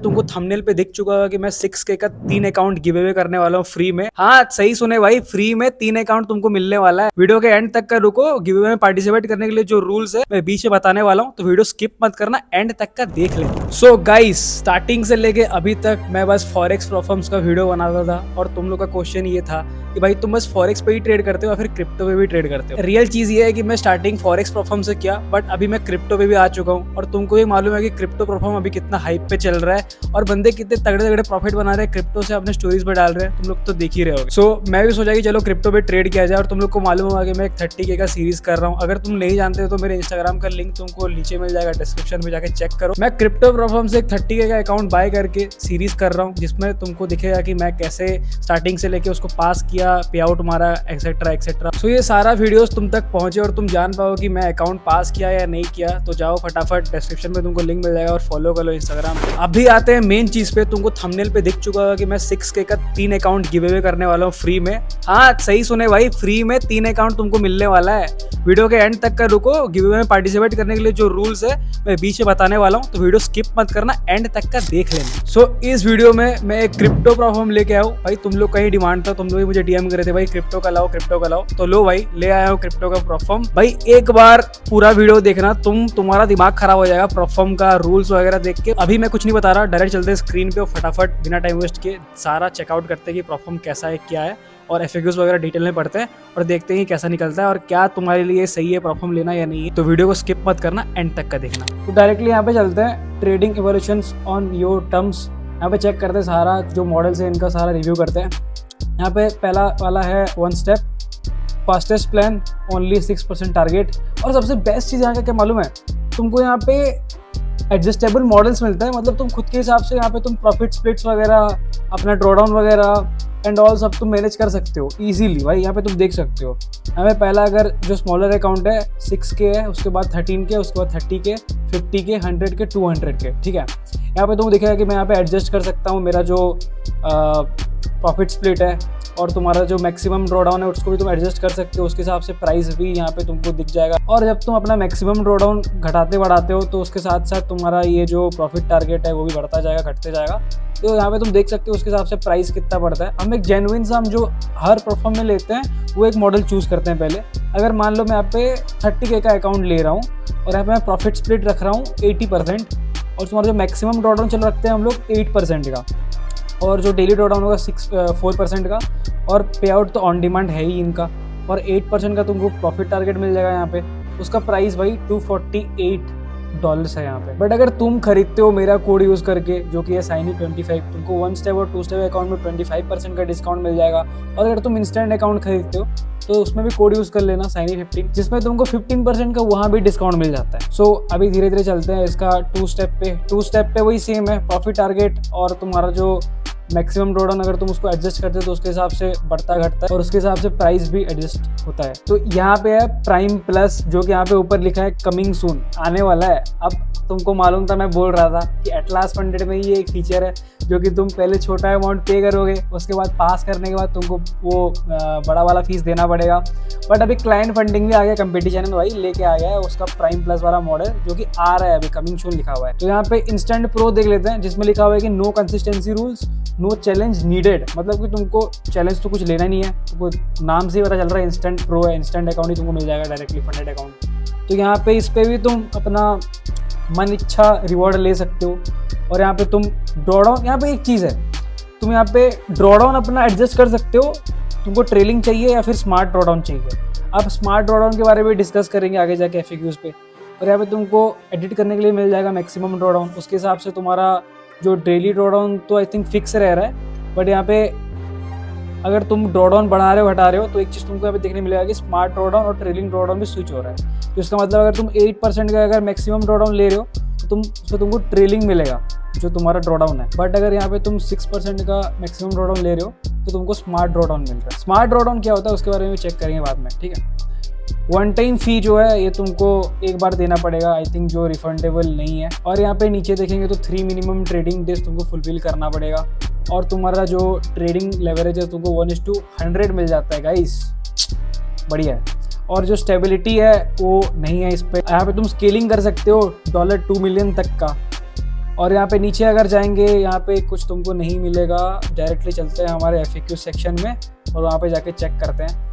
तुमको थंबनेल पे दिख चुका होगा कि मैं 6K का 3 अकाउंट गिव अवे करने वाला हूँ फ्री में। हाँ सही सुने भाई, फ्री में 3 अकाउंट तुमको मिलने वाला है। वीडियो के एंड तक का रुको, गिव अवे में पार्टिसिपेट करने के लिए जो रूल्स है मैं बीच में बताने वाला हूँ, तो वीडियो स्किप मत करना, एंड तक का देख लेना। सो गाइस, स्टार्टिंग से लेके अभी तक मैं बस फॉरेक्स प्रोफॉर्म्स का वीडियो बनाता था और तुम लोग का क्वेश्चन ये था कि भाई तुम बस फॉरेक्स पे ही ट्रेड करते हो या फिर क्रिप्टो पे भी ट्रेड करते हो। रियल चीज ये है कि मैं स्टार्टिंग फॉरेक्स प्रोफॉर्म से किया, बट अभी मैं क्रिप्टो पे भी आ चुका हूँ और तुमको भी मालूम है कि क्रिप्टो प्रोफॉर्म अभी कितना हाइप पे चल रहा है और बंदे कितने तगड़े तगड़े प्रॉफिट बना रहे हैं क्रिप्टो से, अपने स्टोरीज पे डाल रहे हैं, तुम लोग तो देख ही रहे होगे। सो मैं भी सोचा कि चलो क्रिप्टो पे ट्रेड किया जाए, और तुम लोग को मालूम होगा कि मैं एक 30K का सीरीज कर रहा हूँ। अगर तुम नहीं जानते हो तो मेरे इंस्टाग्राम का लिंक तुमको नीचे मिल जाएगा, डिस्क्रिप्शन में जाके चेक करो। मैं क्रिप्टो प्रोफॉर्म से एक 30K का अकाउंट बाय करके सीरीज कर रहा हूँ, जिसमें तुमको दिखेगा कि मैं कैसे स्टार्टिंग से लेके उसको पास किया, पे आउट मारा, एक्सेट्रा एक्सेट्रा। सो ये सारा वीडियोस तुम तक पहुंचे और तुम जान पाओ कि मैं अकाउंट पास किया या नहीं किया, तो जाओ फटाफट, डिस्क्रिप्शन में तुमको लिंक मिल जाएगा और फॉलो कर लो इंस्टाग्राम पे। अभी आते हैं मेन चीज पे। तुमको थंबनेल पे दिख चुका होगा कि मैं 6K का 3 अकाउंट गिव अवे करने वाला हूँ फ्री में। हाँ सही सुने भाई, फ्री में 3 अकाउंट तुमको मिलने वाला है। वीडियो के एंड तक का रुको, गिव अवे में पार्टिसिपेट करने के लिए जो रूल्स है मैं बीच में बताने वाला हूँ, तो वीडियो स्किप मत करना, एंड तक का देख लेना। सो इस वीडियो में मैं एक क्रिप्टो प्रोफॉर्म लेके आया हूँ। भाई तुम लोग का ही डिमांड था, तुम लोग मुझे डीएम करे थे भाई क्रिप्टो का लाओ, क्रिप्टो का लाओ, तो लो भाई ले आया हूँ क्रिप्टो का प्रोफॉर्म। भाई एक बार पूरा वीडियो देखना, तुम्हारा दिमाग खराब हो जाएगा प्रोफॉर्म का रूल्स वगैरह देख के। अभी मैं कुछ नहीं बता रहा, डायरेक्ट चलते हैं स्क्रीन पे और फटाफट बिना टाइम वेस्ट के सारा चेकआउट करते हैं कि प्रोफॉर्म कैसा है, क्या है, और FAQs वगैरह डिटेल में पढ़ते हैं और देखते हैं कि कैसा निकलता है और क्या तुम्हारे लिए सही है प्रोफॉर्म लेना या नहीं है। तो वीडियो को स्किप मत करना, एंड तक का देखना। तो डायरेक्टली यहाँ पे चलते हैं, trading evolutions on your terms. यहाँ पे चेक करते हैं सारा जो मॉडल्स है इनका, सारा रिव्यू करते हैं। यहाँ पे पहला वाला है 1 step, fastest plan, only 6% target. और सबसे बेस्ट चीज़ यहाँ का क्या मालूम है, तुमको यहाँ पे एडजस्टेबल मॉडल्स मिलते हैं। मतलब तुम खुद के हिसाब से यहाँ पे तुम प्रॉफिट स्प्लिट्स वगैरह, अपना ड्रॉडाउन वगैरह एंड ऑल सब तुम मैनेज कर सकते हो इजीली। भाई यहाँ पे तुम देख सकते हो, यहाँ पे पहला अगर जो स्मॉलर अकाउंट है 6K है, उसके बाद 13K, उसके बाद 30K, 50K, 100K, 200K, ठीक है। यहाँ पे तुम दिखेगा कि मैं यहाँ पे एडजस्ट कर सकता हूँ मेरा जो प्रॉफिट स्प्लिट है, और तुम्हारा जो मैक्सिमम ड्रॉडाउन है उसको भी तुम एडजस्ट कर सकते हो, उसके हिसाब से प्राइस भी यहाँ पे तुमको दिख जाएगा। और जब तुम अपना मैक्सिमम ड्रॉडाउन घटाते बढ़ाते हो तो उसके साथ साथ तुम्हारा ये जो प्रॉफिट टारगेट है वो भी बढ़ता जाएगा, घटते जाएगा। तो यहाँ पे तुम देख सकते हो उसके हिसाब से प्राइस कितना बढ़ता है। हम एक जेन्युइन सा, हम जो हर प्रोफॉर्म में लेते हैं वो एक मॉडल चूज़ करते हैं पहले। अगर मान लो मैं यहाँ पे 30K का अकाउंट ले रहा हूँ और यहाँ पे मैं प्रॉफिट स्प्लिट रख रहा हूँ 80%, और तुम्हारा जो मैक्सिमम ड्रॉडाउन चल रखते हैं हम लोग 8% का, और जो डेली ड्रॉडाउन होगा 4% का, और पे आउट तो ऑन डिमांड है ही इनका, और 8% का तुमको प्रॉफिट टारगेट मिल जाएगा यहाँ पे। उसका प्राइस भाई $248 है यहाँ पे। बट अगर तुम खरीदते हो मेरा कोड यूज़ करके, जो कि है SHINY25, तुमको 1 स्टेप और 2 स्टेप अकाउंट में 25% का डिस्काउंट मिल जाएगा। और अगर तुम इंस्टेंट अकाउंट खरीदते हो तो उसमें भी कोड यूज़ कर लेना SHINY15, जिसमें तुमको 15% का वहाँ भी डिस्काउंट मिल जाता है। सो अभी धीरे धीरे चलते हैं इसका 2 स्टेप पे वही सेम है, प्रॉफिट टारगेट और तुम्हारा जो मैक्सिमम ड्रॉडाउन अगर तुम उसको एडजस्ट करते हो तो उसके हिसाब से बढ़ता घटता है, और उसके हिसाब से प्राइस भी एडजस्ट होता है। तो यहाँ पे है प्राइम प्लस, जो कि यहाँ पे ऊपर लिखा है कमिंग सून, आने वाला है। अब तुमको मालूम था, मैं बोल रहा था कि एटलास फंडेड में ये एक फीचर है जो कि तुम पहले छोटा अमाउंट पे करोगे, उसके बाद पास करने के बाद तुमको वो बड़ा वाला फीस देना पड़ेगा। बट अभी क्लाइंट फंडिंग भी आ गया कंपटीशन में, भाई लेके आ गया है उसका प्राइम प्लस वाला मॉडल, जो कि आ रहा है अभी, कमिंग सून लिखा हुआ है। तो यहाँ पे इंस्टेंट प्रो देख लेते हैं, जिसमें लिखा हुआ है कि no consistency rules, no challenge needed. मतलब कि तुमको चैलेंज तो कुछ लेना नहीं है, तुमको नाम से ही पता चल रहा है इंस्टेंट प्रो है, इंस्टेंट अकाउंट ही तुमको मिल जाएगा डायरेक्टली फंडेड अकाउंट। तो यहाँ पे इस पे भी तुम अपना मन इच्छा रिवॉर्ड ले सकते हो। और यहाँ पे तुम ड्रॉडाउन, यहाँ पे एक चीज़ है, तुम यहाँ पे ड्रॉडाउन अपना एडजस्ट कर सकते हो, तुमको ट्रेलिंग चाहिए या फिर स्मार्ट ड्रॉडाउन चाहिए। अब स्मार्ट ड्रॉडाउन के बारे में डिस्कस करेंगे आगे जाके FAQs पे। और यहाँ पे तुमको एडिट करने के लिए मिल जाएगा मैक्सिमम ड्रॉडाउन, उसके हिसाब से तुम्हारा जो डेली ड्रॉडाउन तो आई थिंक फिक्स रह रहा है। बट यहाँ पे अगर तुम ड्रॉडाउन बढ़ा रहे हो घटा रहे हो तो एक चीज़ तुमको यहाँ पे देखने मिलेगा कि स्मार्ट ड्रॉडाउन और ट्रेलिंग ड्रॉडाउन भी स्विच हो रहा है। तो इसका मतलब अगर तुम 8% का अगर मैक्सिमम ड्रॉडाउन ले रहे हो तो उसमें तुमको ट्रेलिंग मिलेगा जो तुम्हारा ड्रॉडाउन है। बट अगर यहाँ पे तुम 6% का मैक्सिमम ड्रॉडाउन ले रहे हो तो तुमको स्मार्ट ड्रॉडाउन मिल रहा है। स्मार्ट ड्रॉडाउन क्या होता है उसके बारे में चेक करेंगे बाद में, ठीक है। वन टाइम फी जो है ये तुमको एक बार देना पड़ेगा, आई थिंक जो रिफंडेबल नहीं है। और यहाँ पे नीचे देखेंगे तो 3 मिनिमम ट्रेडिंग डेज तुमको फुलफिल करना पड़ेगा, और तुम्हारा जो ट्रेडिंग लेवरेज है तुमको 1:100 मिल जाता है गाइस, बढ़िया है। और जो स्टेबिलिटी है वो नहीं है इस पे। यहाँ पे तुम स्केलिंग कर सकते हो $2 मिलियन तक का, और यहाँ पे नीचे अगर जाएंगे, यहाँ पे कुछ तुमको नहीं मिलेगा। डायरेक्टली चलते हैं हमारे FAQ सेक्शन में और वहाँ पे जाके चेक करते हैं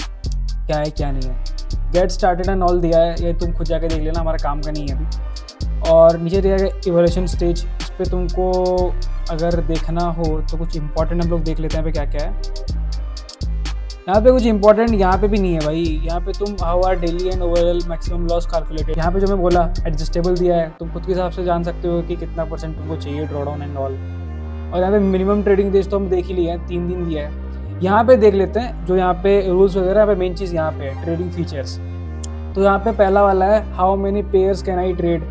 क्या है क्या नहीं है। गेट स्टार्टेड एंड ऑल दिया है, ये तुम खुद जाके देख लेना, हमारा काम का नहीं है अभी। और नीचे दिया गया इवोल्यूशन स्टेज, इस पर तुमको अगर देखना हो तो कुछ इंपॉर्टेंट हम लोग देख लेते हैं पे क्या क्या है। यहाँ पे कुछ इंपॉर्टेंट यहाँ पे भी नहीं है भाई। यहाँ पे तुम how are daily and overall maximum loss calculated, यहाँ पे जो मैं बोला एडजस्टेबल दिया है, तुम खुद के हिसाब से जान सकते हो कि कितना % तुमको चाहिए ड्रॉडाउन एंड ऑल। और यहाँ पे मिनिमम ट्रेडिंग डेज तो हम देख ही लिए हैं, 3 दिन दिया है। यहाँ पे देख लेते हैं जो यहाँ पे रूल्स वगैरह, यहाँ पे मेन चीज़ यहाँ पे है ट्रेडिंग फीचर्स। तो यहाँ पे पहला वाला है how many pairs can I trade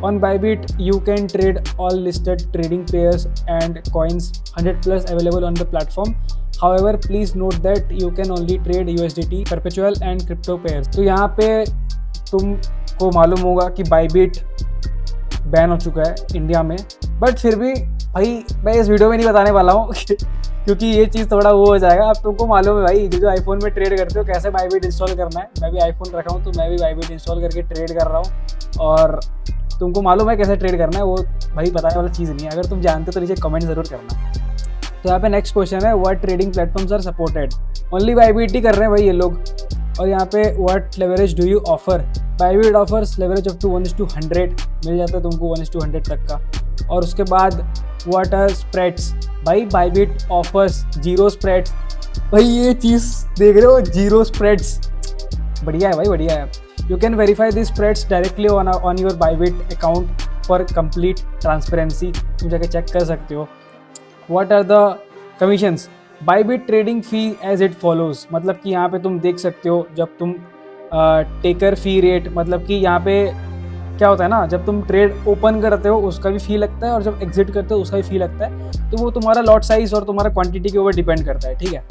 on Bybit. You can trade all listed trading pairs and coins 100+ available on the platform. However, please note that you can only trade USDT, perpetual and crypto pairs। तो यहाँ पे तुमको मालूम होगा कि Bybit ban हो चुका है इंडिया में, बट फिर भी भाई मैं इस वीडियो में नहीं बताने वाला हूँ क्योंकि ये चीज़ थोड़ा वो हो जाएगा। अब तुमको मालूम है भाई, जो आईफोन में ट्रेड करते हो कैसे बाइबिट इंस्टॉल करना है। मैं भी आईफोन रखा हूँ तो मैं भी बाइबिट इंस्टॉल करके ट्रेड कर रहा हूँ, और तुमको मालूम है कैसे ट्रेड करना है, वो भाई बताने वाला चीज़ नहीं है। अगर तुम जानते हो तो नीचे कमेंट ज़रूर करना। तो यहाँ पे नेक्स्ट क्वेश्चन है what trading platforms are supported. Only Bybit ही कर रहे हैं भाई ये लोग। और यहाँ पे what leverage do you offer. Bybit offers leverage up to 1:100, मिल जाता है तुमको 1:100 तक का। और उसके बाद व्हाट आर स्प्रेड्स। भाई बाइबिट ऑफर्स 0 स्प्रेड्स। भाई ये चीज़ देख रहे हो, 0 स्प्रेड्स, बढ़िया है भाई, बढ़िया है। You can verify this spreads directly on your Bybit account for complete transparency. तुम जाके चेक कर सकते हो। What are the commissions? Bybit trading fee as it follows। मतलब कि यहाँ पे तुम देख सकते हो जब तुम टेकर फी रेट, मतलब कि यहाँ पे क्या होता है ना, जब तुम ट्रेड ओपन करते हो उसका भी फी लगता है और जब एग्जिट करते हो उसका भी फी लगता है। तो वो तुम्हारा लॉट साइज और तुम्हारा क्वांटिटी के ऊपर डिपेंड करता है, ठीक है।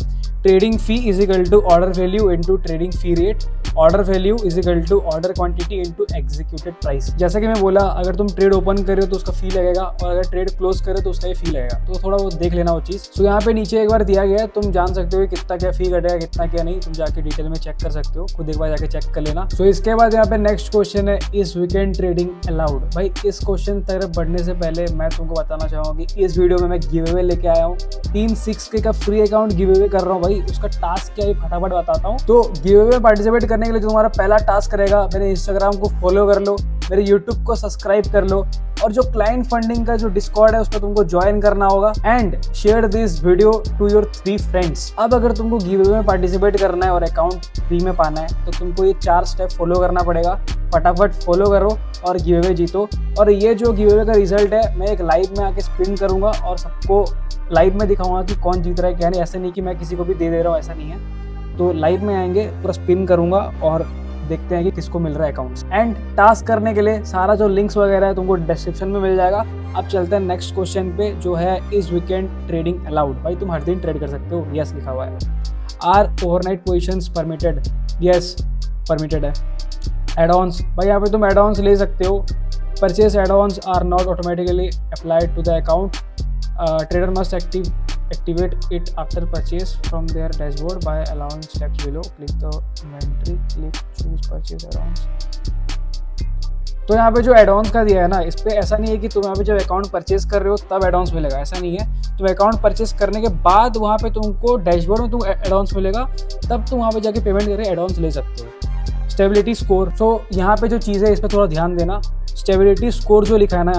Trading fee is equal to order value into trading fee rate. Order value is equal to order quantity into executed price. जैसा कि मैं बोला, अगर तुम ट्रेड ओपन कर रहे हो तो उसका फी लगेगा, और अगर ट्रेड क्लोज करे तो उसका ही फी लगेगा। तो थोड़ा वो देख लेना वो चीज़। तो यहाँ पे नीचे एक बार दिया गया है, तुम जान सकते हो कितना क्या फी कटेगा कितना क्या नहीं। तुम जाके डिटेल में चेक कर सकते हो, खुद एक बार जाके चेक कर लेना। तो इसके बाद यहाँ पे नेक्स्ट क्वेश्चन है इस वीकेंड ट्रेडिंग अलाउड। भाई इस क्वेश्चन तक बढ़ने से पहले मैं तुमको बताना चाहूँगा कि इस वीडियो में मैं गिव अवे लेके आया हूँ। 3 6K का फ्री अकाउंट गिव अवे कर रहा हूँ भाई। उसका टास्क क्या है फटाफट बताता हूँ। तो गिव अवे में पार्टिसिपेट करने के लिए जो तुम्हारा पहला टास्क रहेगा, मेरे इंस्टाग्राम को फॉलो कर लो, मेरे यूट्यूब को सब्सक्राइब कर लो, और जो क्लाइंट फंडिंग का जो डिस्कॉर्ड है उस पर तुमको ज्वाइन करना होगा। And share this video to your 3 friends. अब अगर तुमको गिव अवे में पार्टिसिपेट करना है और अकाउंट फ्री में पाना है तो तुमको ये 4 स्टेप फॉलो करना पड़ेगा। फटाफट फॉलो करो और गिव अवे जीतो। और ये जो गिव अवे का रिजल्ट है मैं एक लाइव में आके स्पिन करूंगा और सबको लाइव में दिखाऊंगा कि कौन जीत रहा है क्या नहीं। ऐसा नहीं कि मैं किसी को भी दे रहा हूँ, ऐसा नहीं है। तो लाइव में आएंगे, पूरा स्पिन करूंगा और देखते हैं कि किसको मिल रहा है अकाउंट्स। एंड टास्क करने के लिए सारा जो लिंक्स वगैरह है तुमको डिस्क्रिप्शन में मिल जाएगा। अब चलते हैं नेक्स्ट क्वेश्चन पे, जो है इस वीकेंड ट्रेडिंग अलाउड। भाई तुम हर दिन ट्रेड कर सकते हो, यस लिखा हुआ है। Are overnight positions permitted, yes permitted है। एड-ऑन्स, भाई यहाँ पे तुम एड-ऑन्स ले सकते हो। Purchase add-ons are not automatically applied to the account. Trader must activate it after purchase from their dashboard by allowing steps below। click the inventory, click choose purchase add-ons। तो यहाँ पे जो एड-ऑन्स का दिया है ना, इस पे ऐसा नहीं है कि तुम यहाँ पे जब अकाउंट परचेज कर रहे हो तब एड-ऑन्स मिलेगा, ऐसा नहीं है। तुम अकाउंट परचेज करने के बाद वहाँ पे तुमको डैशबोर्ड में तुम एड-ऑन्स मिलेगा, तब तुम वहाँ पे जाके पेमेंट करके एड-ऑन्स ले सकते हो। स्टेबिलिटी स्कोर, तो यहाँ पे जो चीज़ है इस पर थोड़ा ध्यान देना। स्टेबिलिटी स्कोर जो लिखा है ना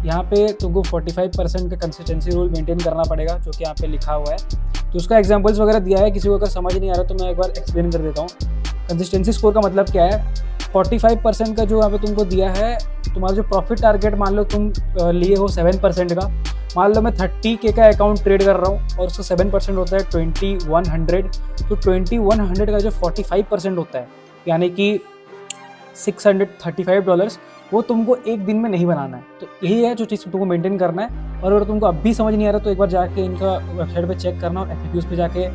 यहाँ पे तुमको 45% का कंसिस्टेंसी रूल मेंटेन करना पड़ेगा, जो कि यहाँ पे लिखा हुआ है। तो उसका एग्जांपल्स वगैरह दिया है, किसी को अगर समझ नहीं आ रहा तो मैं एक बार एक्सप्लेन कर देता हूँ। कंसिस्टेंसी स्कोर का मतलब क्या है। 45% का जो यहाँ पे तुमको दिया है, तुम्हारा जो प्रॉफिट टारगेट मान लो तुम लिए हो 7% का। मान लो मैं 30K का अकाउंट ट्रेड कर रहा हूँ और उसका 7% होता है 2100। तो 2100 का जो 45% होता है, यानी कि $635, वो तुमको एक दिन में नहीं बनाना है। तो यही है जो चीज़ तुमको मेंटेन करना है। और अगर तुमको अब भी समझ नहीं आ रहा तो एक बार जाके इनका वेबसाइट पे चेक करना और FAQs पे जाके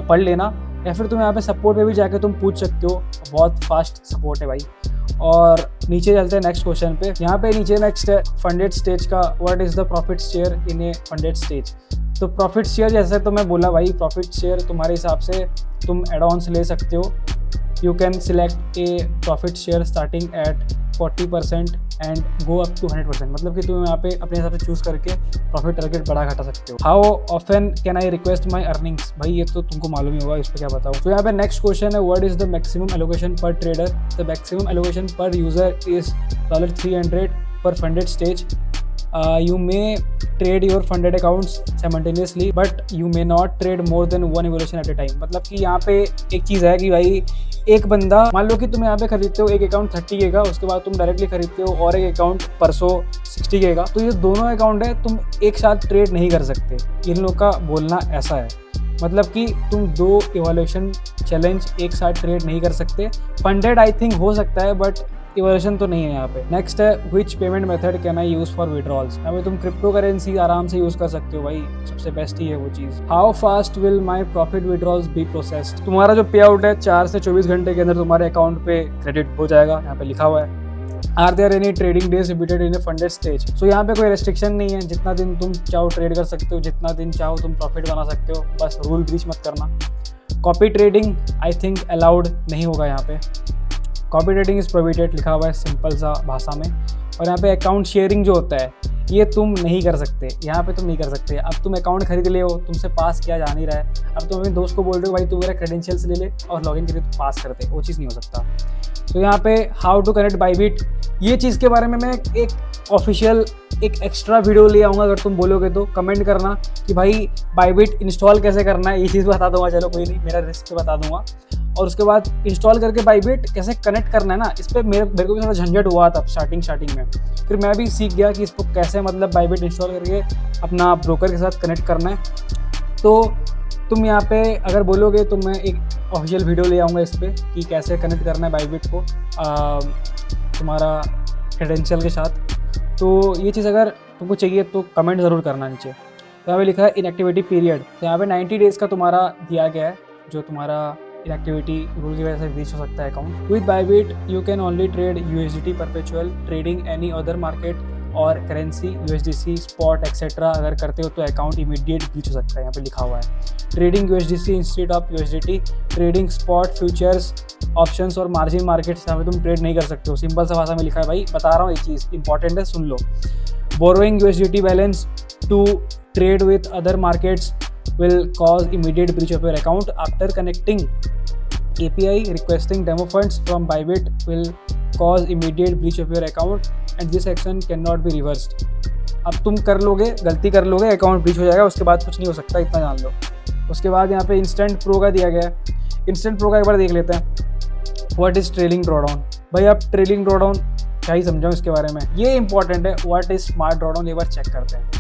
पढ़ लेना, या फिर तुम यहाँ पे सपोर्ट पे भी जाके तुम पूछ सकते हो। बहुत फास्ट सपोर्ट है भाई। और नीचे चलते हैं नेक्स्ट क्वेश्चन पे। यहाँ पे नीचे नेक्स्ट है फंडेड स्टेज का। What is the profit share in a funded stage. तो प्रॉफिट शेयर जैसे तो मैं बोला भाई, प्रॉफिट शेयर तुम्हारे हिसाब से तुम एड-ऑन्स ले सकते हो। You can select a profit share starting at 40% and go up to 100%, मतलब कि तुम यहाँ पे अपने हिसाब से चूज करके प्रॉफिट टारगेट बढ़ा घटा सकते हो। How often can I request my earnings, भाई ये तो तुमको मालूम ही होगा, इस पर क्या बताऊँ। तो यहाँ पे नेक्स्ट क्वेश्चन है, what is the maximum allocation पर ट्रेडर। द मैक्सिमम एलोकेशन पर user is $300 per funded stage. You may trade your funded accounts simultaneously but you may not trade more than one evaluation at a time। मतलब कि यहाँ पे एक चीज़ है कि भाई एक बंदा, मान लो कि तुम यहाँ पे खरीदते हो एक अकाउंट 30K का, उसके बाद तुम डायरेक्टली खरीदते हो और एक अकाउंट परसों 60K का, तो ये दोनों अकाउंट है, तुम एक साथ ट्रेड नहीं कर सकते। इन लोग का बोलना ऐसा है, मतलब कि तुम 2 इवोल्यूशन चैलेंज एक साथ ट्रेड नहीं कर सकते। फंडेड आई थिंक हो सकता है बट इवोल्यूशन तो नहीं है यहाँ पे। नेक्स्ट है, विच payment method can I use for withdrawals. यहाँ पे तुम क्रिप्टो करेंसी आराम से यूज कर सकते हो भाई, सबसे बेस्ट ही है वो चीज। How fast will my profit withdrawals be processed. तुम्हारा जो पे आउट है 4 से 24 घंटे के अंदर तुम्हारे अकाउंट पे क्रेडिट हो जाएगा, यहाँ पे लिखा हुआ है। Are there any trading days repeated in a funded stage. So यहाँ पे कोई रेस्ट्रिक्शन नहीं है, जितना दिन तुम चाहो ट्रेड कर सकते हो, जितना दिन चाहो तुम प्रॉफिट बना सकते हो, बस रूल ब्रीच मत करना। Copy trading I think allowed नहीं होगा यहाँ पे। कॉपी ट्रेडिंग इज प्रोहिबिटेड लिखा हुआ है सिंपल सा भाषा में। और यहाँ पे अकाउंट शेयरिंग जो होता है ये तुम नहीं कर सकते, यहाँ पे तुम नहीं कर सकते। अब तुम अकाउंट खरीद ले हो, तुमसे पास किया जा नहीं रहा है, अब तुम अपने दोस्त को बोल रहे हो भाई तू मेरा क्रेडेंशियल्स ले ले और लॉगिन करके तू पास कर दे, वो चीज़ नहीं हो सकता। तो यहाँ पे हाउ टू कनेक्ट बाइबिट, ये चीज़ के बारे में मैं एक ऑफिशियल एक एक्स्ट्रा वीडियो ले आऊँगा, अगर तुम बोलोगे तो कमेंट करना कि भाई बाइबिट इंस्टॉल कैसे करना है, ये चीज़ बता दूंगा। चलो कोई नहीं, मेरा रिस्क पे बता दूंगा। और उसके बाद इंस्टॉल करके बाइबिट कैसे कनेक्ट करना है ना, इस पर मेरे को भी थोड़ा झंझट हुआ था स्टार्टिंग में। फिर मैं भी सीख गया कि इसको कैसे मतलब बाइबिट इंस्टॉल करके अपना ब्रोकर के साथ कनेक्ट करना है। तो तुम यहाँ पे अगर बोलोगे तो मैं एक ऑफिशियल वीडियो ले आऊँगा इस पर कि कैसे कनेक्ट करना है बाइबिट को तुम्हारा क्रेडेंशियल के साथ। तो ये चीज़ अगर तुमको चाहिए तो कमेंट ज़रूर करना नीचे। तो यहाँ पे लिखा है इनएक्टिविटी पीरियड, तो यहाँ पे 90 डेज़ का तुम्हारा दिया गया है, जो तुम्हारा इनएक्टिविटी रूल की वजह से रीच हो सकता है account. With Bybit you can only trade USDT perpetual, trading any other market और करेंसी USDC स्पॉट एक्सेट्रा अगर करते हो तो अकाउंट इमीडिएट रीच हो सकता है, यहाँ पे लिखा हुआ है। Trading USDC instead of USDT, trading spot futures options और मार्जिन मार्केट्स, यहाँ पे तुम ट्रेड नहीं कर सकते हो। सिंपल सा भाषा में लिखा है भाई, बता रहा हूँ, ये चीज़ इंपॉर्टेंट है, सुन लो। Borrowing USDT balance to trade with other markets will cause immediate breach of your account. After connecting API, requesting demo funds from Bybit will cause immediate breach of your account and this action cannot be reversed. अब तुम कर लोगे, गलती कर लोगे, account breach हो जाएगा, उसके बाद कुछ नहीं हो सकता, इतना जान लो। उसके बाद यहाँ पे इंस्टेंट प्रो का दिया गया है। इंस्टेंट प्रो का एक बार देख लेते हैं। व्हाट इज ट्रेलिंग ड्रॉडाउन, भाई आप ट्रेलिंग ड्रॉडाउन क्या ही समझाऊँ इसके बारे में, ये इंपॉर्टेंट है। व्हाट इज स्मार्ट ड्रॉडाउन, एक बार चेक करते हैं।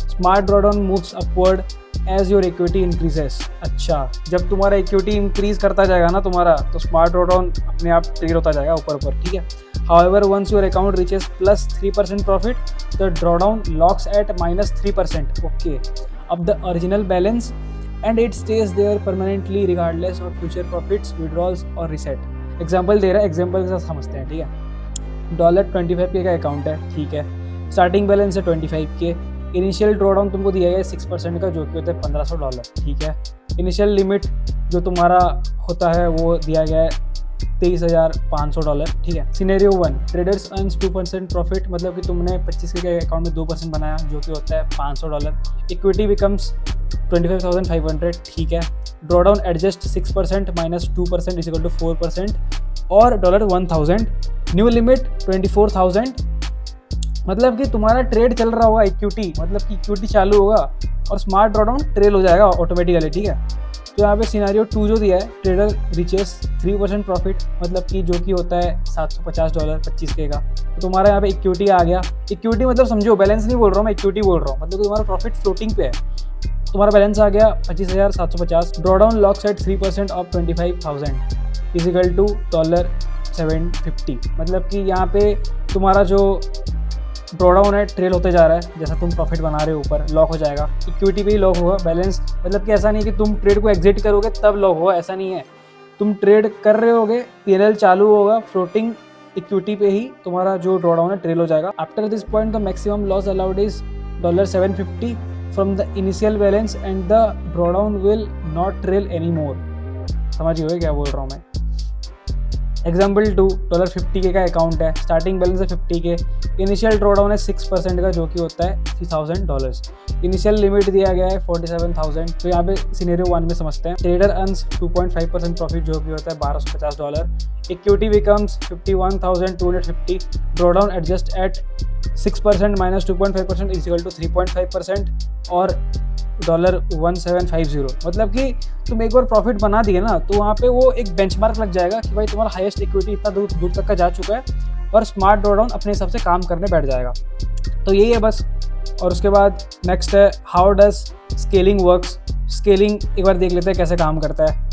Smart drawdown moves upward as your equity increases. अच्छा, जब तुम्हारा इक्विटी इंक्रीज करता जाएगा ना तुम्हारा, तो स्मार्ट ड्रॉडाउन अपने आप ट्रेड होता जाएगा ऊपर ऊपर, ठीक है। However once your account reaches +3% profit, the drawdown locks at -3%, okay, अब the original balance and it stays there permanently regardless of future profits, withdrawals और रिसेट। एग्जाम्पल दे रहा है, एग्जाम्पल के साथ समझते हैं, ठीक है। $25K का अकाउंट है, ठीक है, स्टार्टिंग बैलेंस है $25K, इनिशियल ड्रॉडाउन तुमको दिया गया है 6% का, जो कि होता है $1500, ठीक है। इनिशियल लिमिट जो तुम्हारा होता है वो दिया गया है $23,500, ठीक है। सिनेरियो 1, ट्रेडर्स अर्न्स 2% प्रॉफिट, मतलब कि तुमने 25K के अकाउंट में 2% बनाया, जो कि होता है $500। इक्विटी बिकम्स 25,500, ठीक है। ड्रॉडाउन एडजस्ट 6% - 2% = 4% और $1000। न्यू लिमिट 24,000, मतलब कि तुम्हारा ट्रेड चल रहा होगा इक्विटी, मतलब कि इक्विटी चालू होगा और स्मार्ट ड्रॉडाउन ट्रेल हो जाएगा ऑटोमेटिकली, ठीक है। तो यहाँ पे सिनेरियो 2 जो दिया है, ट्रेडर रिचेस 3% प्रॉफिट, मतलब कि जो कि होता है $750 25K का, तो तुम्हारा यहाँ पे इक्विटी आ गया। इक्विटी मतलब समझो, बैलेंस नहीं बोल रहा हूँ मैं, इक्विटी बोल रहा हूँ, मतलब कि तुम्हारा प्रॉफिट फ्लोटिंग पे है। तुम्हारा बैलेंस आ गया 25,750। ड्रॉडाउन लॉक्स एट 3% ऑफ 25,000 = $750, मतलब कि यहाँ पे तुम्हारा जो ड्रॉडाउन है ट्रेल होते जा रहा है, जैसा तुम प्रॉफिट बना रहे हो ऊपर लॉक हो जाएगा, इक्विटी पे ही लॉक होगा बैलेंस। मतलब कि ऐसा नहीं कि तुम ट्रेड को एग्जिट करोगे तब लॉक होगा, ऐसा नहीं है। तुम ट्रेड कर रहे होगे, PNL चालू होगा, फ्लोटिंग इक्विटी पे ही तुम्हारा जो ड्रॉडाउन है ट्रेल हो जाएगा। After this point the maximum loss allowed is $750 from the initial balance and the drawdown will not trail any more. समझ गए क्या बोल रहा हूँ मैं। एग्जाम्पल 2 $50K का अकाउंट है, स्टार्टिंग बैलेंस है 50K, इनिशियल ड्रॉडाउन है 6% का जो कि होता है $3000, इनिशियल लिमिट दिया गया है 47,000। तो यहाँ पे सिनेरियो 1 में समझते हैं। ट्रेडर अर्न्स 2.5% प्रॉफिट जो कि होता है $1250, equity becomes 51,250, drawdown adjust at 6% minus 2.5% is equal to 3.5% और $1750। मतलब कि तुम एक बार प्रॉफिट बना दिए ना तो वहाँ पे वो एक बेंचमार्क लग जाएगा कि भाई तुम्हारा हाईएस्ट इक्विटी इतना दूर तक का जा चुका है और स्मार्ट ड्रॉडाउन अपने हिसाब से काम करने बैठ जाएगा। तो यही है बस। और उसके बाद नेक्स्ट है how does scaling works. Scaling एक बार देख लेते हैं कैसे काम करता है।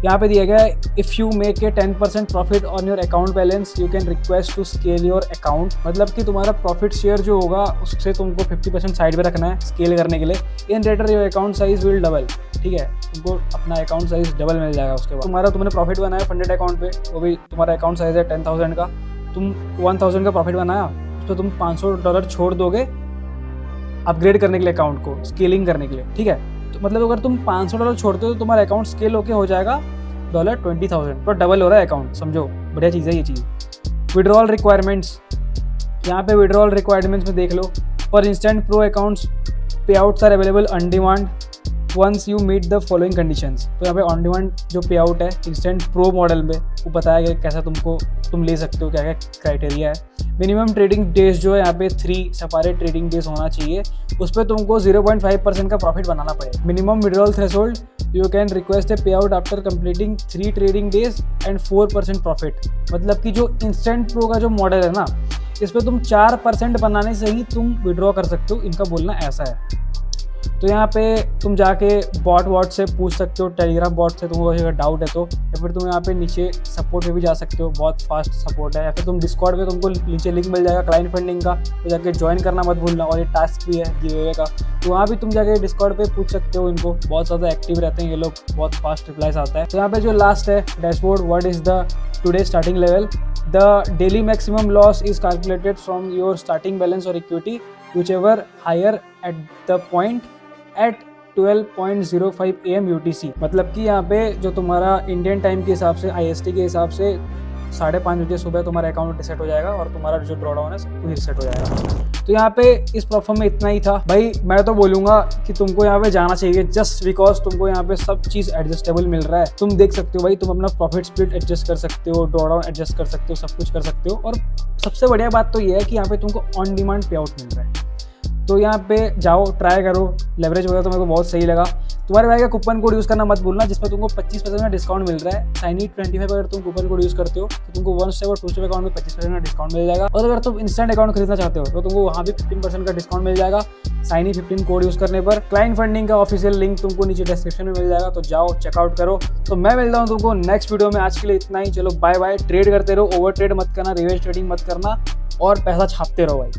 यहाँ पे दिया गया है if you make a 10% profit on your account balance you can request to scale your account. मतलब कि तुम्हारा प्रॉफिट शेयर जो होगा उससे तुमको 50% साइड में रखना है स्केल करने के लिए। In return your account size will double. ठीक है, तुमको अपना अकाउंट साइज डबल मिल जाएगा। उसके बाद तुमने प्रॉफिट बनाया फंडेड अकाउंट पे, वो भी तुम्हारा अकाउंट साइज है 10,000 का, तुम 1,000 का प्रॉफिट बनाया तो तुम $500 छोड़ दोगे अपग्रेड करने के लिए अकाउंट को, स्केलिंग करने के लिए। ठीक है, तो मतलब अगर तुम $500 छोड़ते हो तो तुम्हारा अकाउंट स्केल होके हो जाएगा $20,000, तो डबल हो रहा है अकाउंट। समझो, बढ़िया चीज़ है ये चीज़। विड्रॉल रिक्वायरमेंट्स, यहाँ पे विड्रॉल रिक्वायरमेंट्स में देख लो। For instant pro accounts payouts are available on demand once you meet the following conditions. तो यहाँ पे ऑन डिमांड जो पे आउट है इंस्टेंट प्रो मॉडल में वो बताया गया कैसा तुम ले सकते हो, क्या क्या क्राइटेरिया है। मिनिमम ट्रेडिंग डेज जो है यहाँ पे 3 सेपरेट ट्रेडिंग डेज होना चाहिए, उस पर तुमको 0.5% का प्रॉफिट बनाना पड़ेगा। Minimum withdrawal threshold you can request a pay out after completing 3 trading days and 4% profit. मतलब कि जो इंस्टेंट प्रो का जो मॉडल है ना, इस पर तुम 4% बनाने से ही तुम विड्रॉ कर सकते हो, इनका बोलना ऐसा है। तो यहाँ पे तुम जाके बॉट से पूछ सकते हो, टेलीग्राम बॉट से तुमको अगर डाउट है तो, या फिर तुम यहाँ पे नीचे सपोर्ट पे भी जा सकते हो, बहुत फास्ट सपोर्ट है। या फिर तुम डिस्कॉर्ड पे तुमको नीचे लिंक मिल जाएगा क्लाइंट फंडिंग का, तो जाके ज्वाइन करना मत भूलना। और ये टास्क भी है गिवअवे का, तो वहाँ भी तुम जाके डिस्कॉर्ड पे पूछ सकते हो इनको, बहुत ज़्यादा एक्टिव रहते हैं ये लोग, बहुत फास्ट रिप्लाइज आता है। तो यहाँ पे जो लास्ट है dashboard, what is the today starting level. The daily maximum loss is calculated from your starting balance और equity whichever higher at the point at 12.05 AM UTC। मतलब कि यहाँ पे जो तुम्हारा इंडियन टाइम के हिसाब से IST के हिसाब से 5:30 बजे सुबह तुम्हारा अकाउंट रिसेट हो जाएगा और तुम्हारा जो ड्रॉडाउन है सब कुछ रिसेट हो जाएगा। तो यहाँ पे इस प्लेटफॉर्म में इतना ही था भाई। मैं तो बोलूँगा कि तुमको यहाँ पे जाना चाहिए जस्ट बिकॉज तुमको यहाँ पे सब चीज़ एडजस्टेबल मिल रहा है। तुम देख सकते हो भाई, तुम अपना प्रॉफिट स्प्लिट एडजस्ट कर सकते हो, ड्रॉडाउन एडजस्ट कर सकते हो, सब कुछ कर सकते हो। और सबसे बढ़िया बात तो ये है कि यहाँ पे तुमको ऑन डिमांड पे आउट मिल रहा है। तो यहाँ पे जाओ, ट्राई करो, लेवरेज वगैरह तो मेरे को बहुत सही लगा। तुम्हारे भाई का कूपन कोड यूज़ करना मत भूलना, जिसमें तुमको 25% का डिस्काउंट मिल रहा है। Shiny25 अगर तुम कूपन कोड यूज़ करते हो तो तुमको 1 स्टेप और 2 स्टेप अकाउंट में 25% का डिस्काउंट मिल जाएगा। और अगर तुम इंस्टेंट अकाउंट खरीदना चाहते हो तो तुमको वहाँ भी 15% का डिस्काउंट मिल जाएगा Shiny15 कोड यूज़ करने पर। क्लाइंट फंडिंग का ऑफिशियल लिंक तुमको नीचे डिस्क्रिप्शन में मिल जाएगा, तो जाओ चेकआउट करो। तो मैं मिलता हूँ तुमको नेक्स्ट वीडियो में। आज के लिए इतना ही, चलो बाय बाय। ट्रेड करते रहो, ओवर ट्रेड मत करना, रिवर्स ट्रेडिंग मत करना और पैसा छापते रहो भाई।